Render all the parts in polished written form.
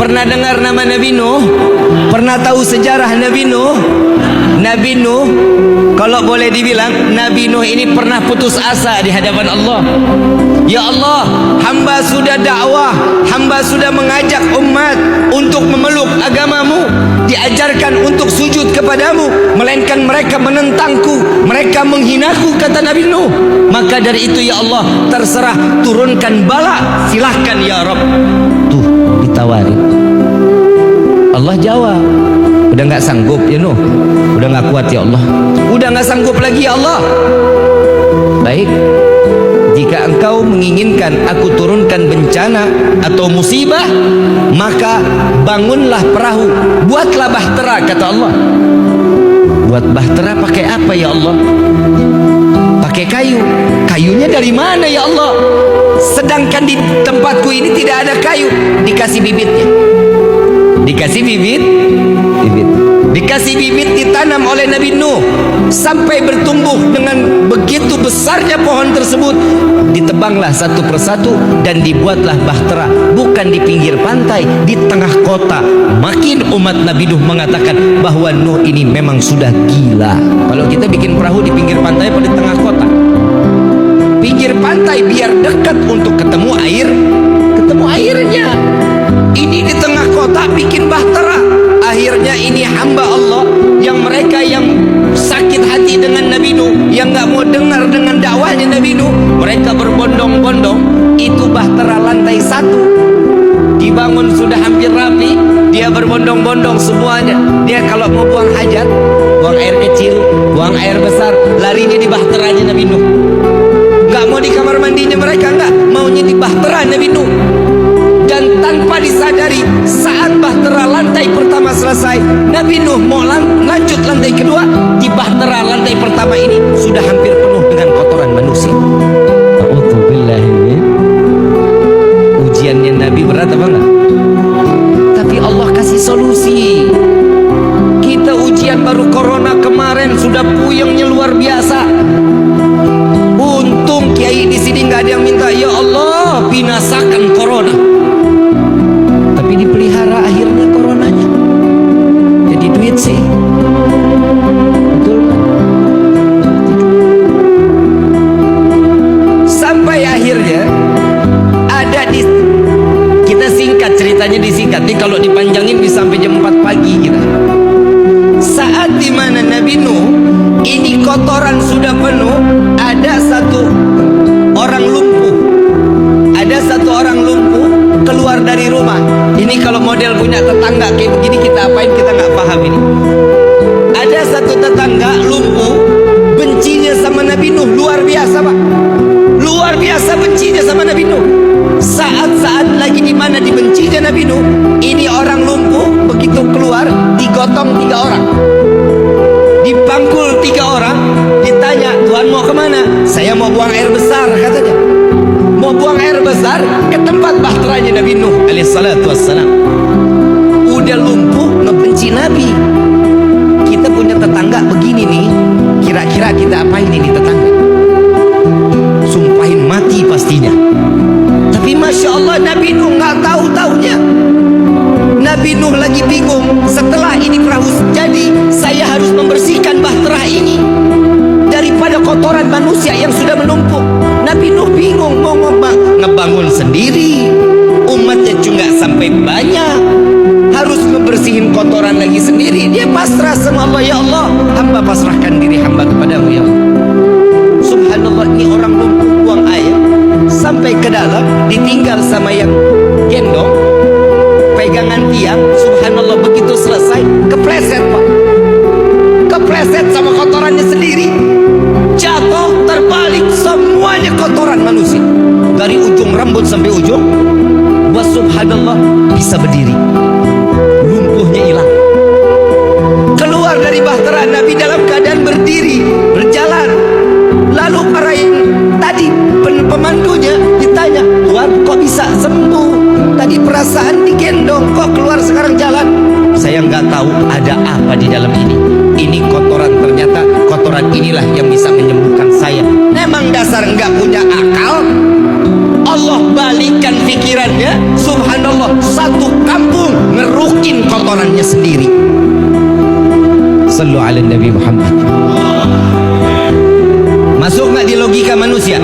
pernah dengar nama Nabi Nuh? Pernah tahu sejarah Nabi Nuh? Nabi Nuh, kalau boleh dibilang, Nabi Nuh ini pernah putus asa di hadapan Allah. Ya Allah, hamba sudah dakwah, hamba sudah mengajak umat untuk memeluk agamamu, diajarkan untuk sujud kepadamu, melainkan mereka menentangku, mereka menghinaku, kata Nabi Nuh. Maka dari itu ya Allah, terserah, turunkan bala, silahkan ya Rabb. Tuh ditawari, Allah jawab, udah gak sanggup ya Nuh, udah gak kuat ya Allah, udah gak sanggup lagi ya Allah. Baik, jika engkau menginginkan aku turunkan bencana atau musibah, maka bangunlah perahu, buatlah bahtera, kata Allah. Buat bahtera pakai apa ya Allah? Pakai kayu. Kayunya dari mana ya Allah? Sedangkan di tempatku ini tidak ada kayu. Dikasih bibitnya, dikasih bibit, dikasih bibit, ditanam oleh Nabi Nuh sampai bertumbuh dengan begitu besarnya pohon tersebut. Ditebanglah satu persatu dan dibuatlah bahtera, bukan di pinggir pantai, di tengah kota. Makin umat Nabi Nuh mengatakan bahwa Nuh ini memang sudah gila. Kalau kita bikin perahu di pinggir pantai atau di tengah kota? Pinggir pantai biar dekat untuk ketemu air, ketemu airnya. Ini di tengah kota bikin bahtera. Akhirnya ini hamba Allah yang mereka yang sakit hati dengan Nabi Nuh, yang gak mau dengar dengan dakwahnya Nabi Nuh, mereka berbondong-bondong. Itu bahtera lantai 1 dibangun sudah hampir rapi, dia berbondong-bondong semuanya. Dia kalau mau buang hajat, buang air kecil, buang air besar, larinya di bahteranya Nabi Nuh. Gak mau di kamar mandinya mereka, enggak, maunya di bahtera Nabi Nuh. Dan tanpa disadari, saat bahtera lantai pertama selesai, Nabi Nuh mau lanjut lantai kedua, di bahtera lantai pertama ini sudah hampir penuh dengan kotoran manusia. A'udzubillahi. Ujiannya Nabi berat apa enggak? Tapi Allah kasih solusi. Kita ujian baru corona kemarin sudah puyengnya luar biasa. Untung kiai di sini nggak ada yang minta ya Allah binasakan corona. Tapi dipelihara akhirnya coronanya jadi duit sih, betul kan? Sampai akhirnya ada di, kita singkat ceritanya, disingkat nih, kalau dipanjangin bisa sampai jam 4 pagi kita. Saat dimana Nabi Nuh ini kotoran sudah penuh, ada satu orang lumpuh, ada satu orang lumpuh keluar dari rumah. Ini kalau model punya tetangga kayak begini kita apain, kita nggak paham ini. Ada satu tetangga lumpuh, bencinya sama Nabi Nuh luar biasa Pak, luar biasa bencinya sama Nabi Nuh. Saat-saat lagi di mana dibencinya Nabi Nuh, ini orang lumpuh begitu keluar digotong 3 orang, dipangkul 3 orang, ditanya, Tuhan mau kemana? Saya mau buang air besar, katanya. Mau buang air besar ke tempat bahteranya Nabi Nuh alaihissalatu wassalam. Udah lumpuh ngebenci Nabi. Kita punya tetangga begini nih, kira-kira kita apain ini tetangga? Sumpahin mati pastinya. Tapi Masya Allah Nabi Nuh nggak tahu-taunya. Nabi Nuh lagi bingung, setelah ini perahu jadi, saya harus membersihkan bahtera ini daripada kotoran manusia yang sudah menumpuk. Nabi Nuh bingung mau ngebangun sendiri, umatnya juga sampai banyak, harus ngebersihin kotoran lagi sendiri. Dia pasrah sama Allah, ya Allah hamba pasrahkan diri hamba kepadamu ya Allah. Subhanallah, ini orang lumpuh buang air sampai ke dalam, ditinggal sama yang gendong pegangan tiang. Subhanallah, begitu selesai kepleset Pak, kepleset sama kotorannya sendiri, jatuh terbalik, semuanya kotoran manusia dari ujung rambut sampai ujung. Wa subhanallah, bisa berdiri, lumpuhnya hilang. Keluar dari bahtera Nabi dalam keadaan berdiri, berjalan. Lalu para yang tadi pemandunya ditanya, Tuhan kok bisa sembuh? Tadi perasaan digendong, kok keluar sekarang jalan? Saya nggak tahu ada apa di dalam ini. Ini kotoran, ternyata kotoran inilah yang bisa menyembuhkan saya. Memang dasar nggak punya akal. Allah balikan pikirannya, subhanallah, satu kampung kotorannya sendiri. Sallu ala Nabi Muhammad. Masuk nggak di logika manusia?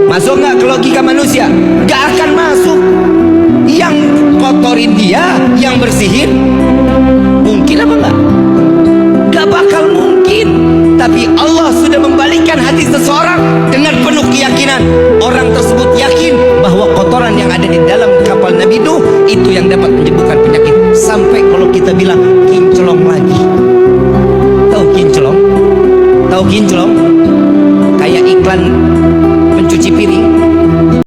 Masuk nggak ke logika manusia? Gak akan masuk. Yang kotorin dia, yang bersihin, mungkin apa enggak? Gak bakal mungkin. Tapi Allah sudah membalikkan hati seseorang dengan penuh keyakinan. Orang tersebut yakin bahwa kotoran yang ada di dalam kapal Nabi Nuh itu yang dapat menyembuhkan penyakit. Sampai kalau kita bilang kinclong lagi. Tahu kinclong? Tahu kinclong? Kayak iklan pencuci piring.